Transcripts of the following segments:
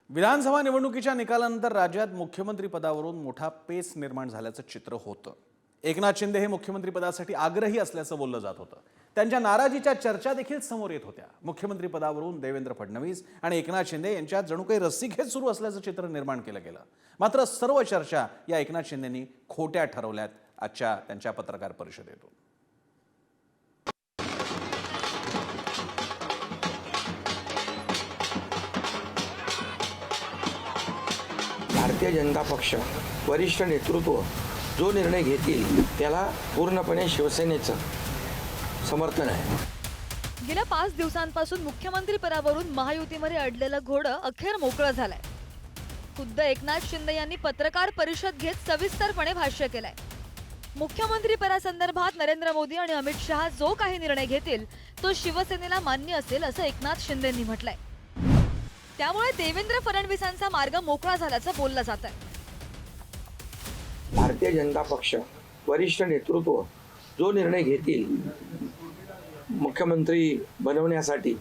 विधानसभा निवडणुकीच्या निकालानंतर राज्यात मुख्यमंत्री पदावरून मोठा पेच निर्माण झाल्याचं चित्र होतं। एकनाथ शिंदे हे मुख्यमंत्री पदासाठी आग्रही असल्याचं बोललं जात होतं। त्यांच्या नाराजीच्या चर्चा देखील समोर येत होत्या। मुख्यमंत्री पदावरून देवेंद्र फडणवीस आणि एकनाथ शिंदे यांच्यात जणू काही रस्सीखेच सुरू असल्याचं चित्र निर्माण केलं गेलं। मात्र सर्व चर्चा या एकनाथ शिंदेंनी खोट्या ठरवल्यात आजच्या त्यांच्या पत्रकार परिषदेतून। भारतीय जनता पक्ष वरिष्ठ नेतृत्व जो निर्णय घेतील त्याला पूर्णपणे शिवसेनेचं समर्थन आहे। गेल्या 5 दिवसांपासून मुख्यमंत्री पदावरून महायुतीमध्ये अडलेलं घोडं अखेर मोकळं झालंय। खुद्द एकनाथ शिंदे यांनी पत्रकार परिषद घेत सविस्तरपणे भाष्य केलंय। मुख्यमंत्री पदासंदर्भात नरेंद्र मोदी आणि अमित शहा जो काही निर्णय घेतील तो शिवसेनेला मान्य असेल असं एकनाथ शिंदेंनी म्हटलंय। त्यामुळे देवेंद्र फडणवीसांचा मार्ग मोकळा झाल्याचं बोललं जात आहे। भारतीय जनता पक्ष वरिष्ठ नेतृत्व जो निर्णय घेतील मुख्यमंत्री बनवण्यासाठी,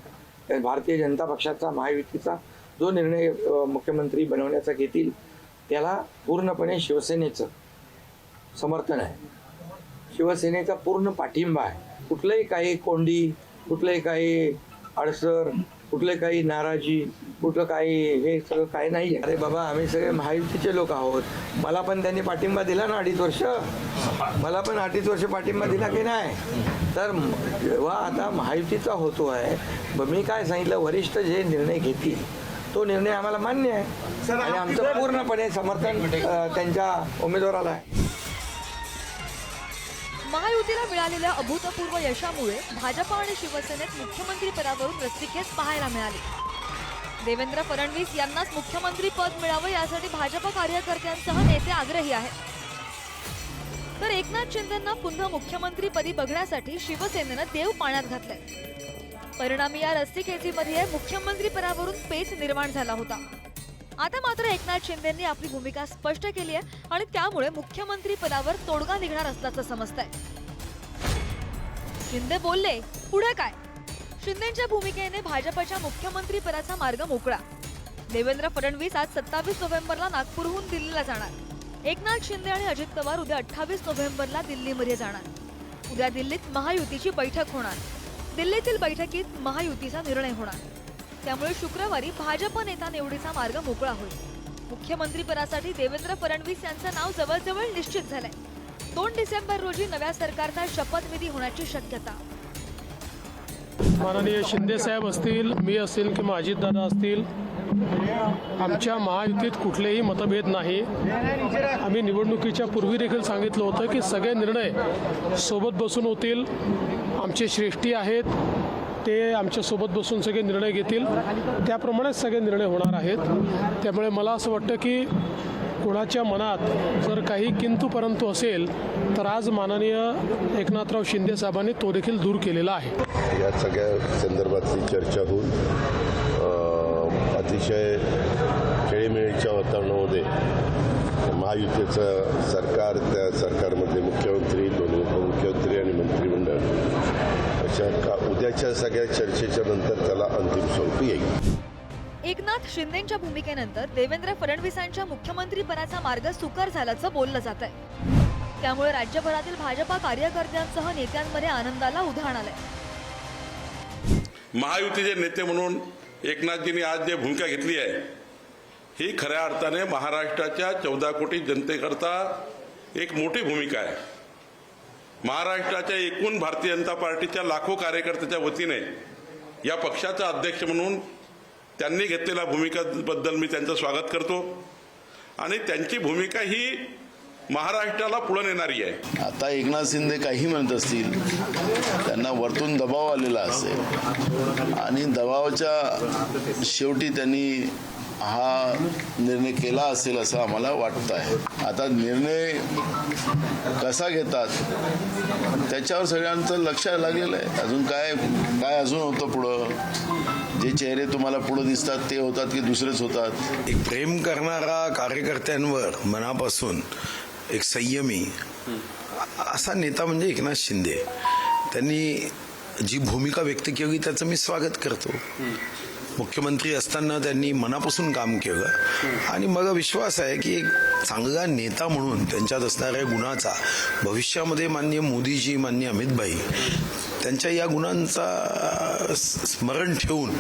भारतीय जनता पक्षाचा महायुतीचा जो निर्णय मुख्यमंत्री बनवण्याचा घेतील त्याला पूर्णपणे शिवसेनेचं समर्थन आहे। शिवसेनेचा पूर्ण पाठिंबा आहे। कुठलंही काही कोंडी, कुठलंही काही अडसर, कुठले काही नाराजी, कुठलं काही हे सगळं काही नाही आहे। अरे बाबा, आम्ही सगळे महायुतीचे लोक आहोत। मला पण त्यांनी पाठिंबा दिला ना 2.5 वर्ष, मला पण 2.5 वर्ष पाठिंबा दिला की नाही। तर जेव्हा आता महायुतीचा होतो आहे, मी काय सांगितलं, वरिष्ठ जे निर्णय घेतील तो निर्णय आम्हाला मान्य आहे आणि आमचं पूर्णपणे समर्थन त्यांच्या उमेदवाराला आहे। महायुतीला मिळालेल्या अभूतपूर्व यशामुळे भाजप आणि शिवसेनेत मुख्यमंत्री पदावरून रस्सीखेच पाहायला मिळाली। देवेंद्र फडणवीस यांनाच मुख्यमंत्री पद मिळावं यासाठी भाजप कार्यकर्त्यांसह नेते आग्रही आहेत। तर एकनाथ शिंदेंना पुन्हा मुख्यमंत्रीपदी बघण्यासाठी शिवसेनेनं देव पाण्यात घातलंय। परिणामी या रस्सीखेचीमध्ये मुख्यमंत्री पदावरून पेच निर्माण झाला होता। आता मात्र एकनाथ शिंदेंनी आपली भूमिका स्पष्ट केली आहे आणि त्यामुळे मुख्यमंत्री पदावर तोडगा निघणार असल्याचं समजतंय। शिंदे बोलले, पुढे काय? शिंदेंच्या भूमिकेने भाजपच्या मुख्यमंत्री पदाचा मार्ग मोकळा। देवेंद्र फडणवीस आज 27 नोव्हेंबरला नागपूरहून दिल्लीला जाणार। एकनाथ शिंदे आणि अजित पवार उद्या 28 नोव्हेंबरला दिल्लीमध्ये जाणार। उद्या दिल्लीत महायुतीची बैठक होणार। दिल्लीतील बैठकीत महायुतीचा निर्णय होणार। त्यामुळे शुक्रवारी भाजप नेता निवडीचा मार्ग मोकळा होईल। मुख्यमंत्री पदासाठी देवेंद्र फडणवीस यांचं नाव जवळजवळ निश्चित झालंय। 2 डिसेंबर रोजी नव्या सरकारचा शपथविधी होण्याची शक्यता। माननीय शिंदे साहेब असतील, मी असेल किंवा अजितदादा असतील, आमच्या महायुतीत कुठलेही मतभेद नाही। आम्ही निवडणुकीच्या पूर्वी देखील सांगितलं होतं की सगळे निर्णय सोबत बसून होतील। आमचे श्रेष्ठी आहेत, ते आमच्यासोबत बसून सगळे निर्णय घेतील, त्याप्रमाणेच सगळे निर्णय होणार आहेत। त्यामुळे मला असं वाटतं की कोणाच्या मनात जर काही किंतु परंतु असेल तर आज माननीय एकनाथराव शिंदे साहेबांनी तो देखील दूर केलेला आहे। या सगळ्या संदर्भातली चर्चा होऊन अतिशय खेळीमेळीच्या वातावरणामध्ये महायुतीचं सरकार, त्या सरकारमध्ये मुख्यमंत्री, 2 उपमुख्यमंत्री आणि मंत्रिमंडळ अशा उद्याच्या सगळ्या चर्चेच्या नंतर त्याला अंतिम स्वरूप येईल। एकनाथ शिंदेंच्या भूमिकेनंतर देवेंद्र फडणवीसांच्या मुख्यमंत्री पदाचा मार्ग सुकर झाल्याचं बोललं जात आहे। त्यामुळे राज्यभरातील भाजपा कार्यकर्त्यांसह नेत्यांमध्ये आनंदाला उधाण आलंय। महायुतीचे नेते म्हणून एकनाथजींनी आज जे भूमिका घेतली आहे ही खऱ्या अर्थाने महाराष्ट्राच्या 14 कोटी जनतेकरता एक मोठी भूमिका आहे। महाराष्ट्राच्या एकूण भारतीय जनता पार्टीच्या लाखो कार्यकर्त्याच्या वतीने या पक्षाचा अध्यक्ष म्हणून त्यांनी घेतलेल्या भूमिकेबद्दल मी त्यांचं स्वागत करतो आणि त्यांची भूमिका ही महाराष्ट्राला पुढे नेणारी आहे। आता एकनाथ शिंदे काही म्हणत असतील, त्यांना वरतून दबाव आलेला असेल आणि दबावाच्या शेवटी त्यांनी हा निर्णय केला असेल असं आम्हाला वाटतं आहे। आता निर्णय कसा घेतात त्याच्यावर सगळ्यांचं लक्ष लागलेलं आहे। अजून काय अजून होतं पुढं, जे चेहरे तुम्हाला पुढे दिसतात ते होतात की दुसरेच होतात। एक प्रेम करणारा कार्यकर्त्यांवर मनापासून एक संयमी असा नेता म्हणजे एकनाथ शिंदे। त्यांनी जी भूमिका व्यक्त केली त्याचं मी स्वागत करतो। मुख्यमंत्री असताना त्यांनी मनापासून काम केलं आणि मला विश्वास आहे की एक चांगला नेता म्हणून त्यांच्यात असणाऱ्या गुणाचा भविष्यामध्ये माननीय मोदीजी, माननीय अमितभाई त्यांच्या या गुणांचा स्मरण ठेवून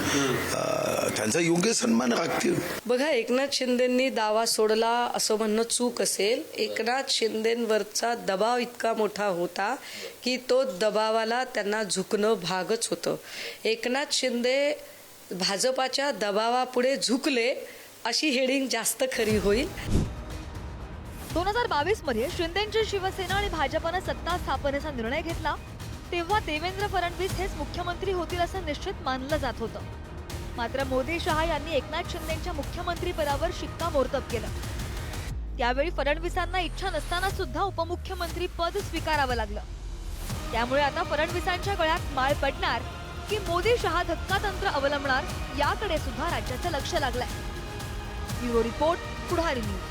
त्यांचा योग्य सन्मान राखतील. बघा, एकनाथ शिंदेंनी दावा सोडला असं म्हणणं चूक असेल. एकनाथ शिंदेंवरचा दबाव इतका मोठा होता की तो दबावाला त्यांना झुकणं भागच होतं. एकनाथ शिंदे भाजपाच्या दबावापुढे झुकले अशी हेडिंग जास्त खरी होईल. 2022 मध्ये शिंदेची शिवसेना आणि भाजपनं सत्ता स्थापनेचा निर्णय घेतला तेव्हा देवेंद्र फडणवीस हेच मुख्यमंत्री होतील असं निश्चित मानलं जात होतं. मात्र मोदी शहा यांनी एकनाथ शिंदेच्या मुख्यमंत्री पदावर शिक्कामोर्तब केलं. त्यावेळी फडणवीसांना इच्छा नसताना सुद्धा उपमुख्यमंत्री पद स्वीकारावं लागलं. त्यामुळे आता फडणवीसांच्या गळ्यात माळ पडणार की मोदी शहा धक्कातंत्र अवलंबणार याकडे सुद्धा राज्याचं लक्ष लागलंय. ब्युरो रिपोर्ट, पुढारी न्यूज.